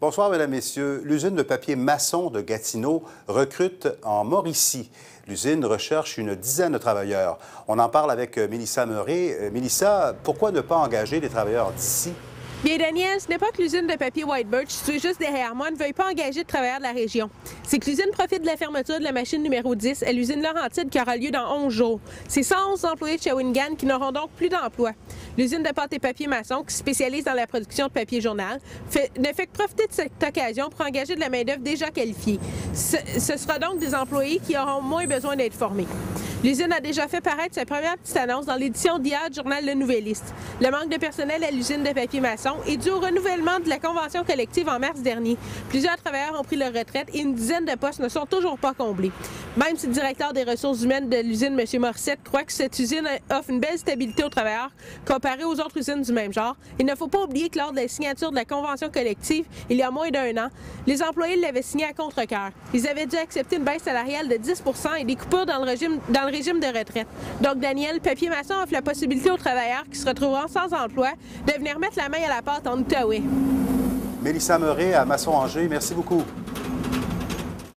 Bonsoir, mesdames, messieurs. L'usine de papier Masson de Gatineau recrute en Mauricie. L'usine recherche une dizaine de travailleurs. On en parle avec Mélissa Meuret. Mélissa, pourquoi ne pas engager des travailleurs d'ici? Bien, Daniel, ce n'est pas que l'usine de papier White Birch, située juste derrière moi, ne veuille pas engager de travailleurs de la région. C'est que l'usine profite de la fermeture de la machine numéro 10 à l'usine Laurentide qui aura lieu dans 11 jours. C'est 111 employés de Shawinigan qui n'auront donc plus d'emploi. L'usine de pâte et papier Masson, qui se spécialise dans la production de papier journal, ne fait que profiter de cette occasion pour engager de la main-d'œuvre déjà qualifiée. Ce sera donc des employés qui auront moins besoin d'être formés. L'usine a déjà fait paraître sa première petite annonce dans l'édition d'hier du journal Le Nouvelliste. Le manque de personnel à l'usine de papier Masson est dû au renouvellement de la convention collective en mars dernier. Plusieurs travailleurs ont pris leur retraite et une dizaine de postes ne sont toujours pas comblés. Même si le directeur des ressources humaines de l'usine, M. Morissette, croit que cette usine offre une belle stabilité aux travailleurs comparée aux autres usines du même genre, il ne faut pas oublier que lors de la signature de la convention collective, il y a moins d'un an, les employés l'avaient signée à contre-cœur. Ils avaient dû accepter une baisse salariale de 10 % et des coupures dans le régime de retraite. Donc, Daniel, Papier Masson offre la possibilité aux travailleurs qui se retrouveront sans emploi de venir mettre la main à la pâte en Outaouais. Mélissa Meuret à Masson-Angers, merci beaucoup.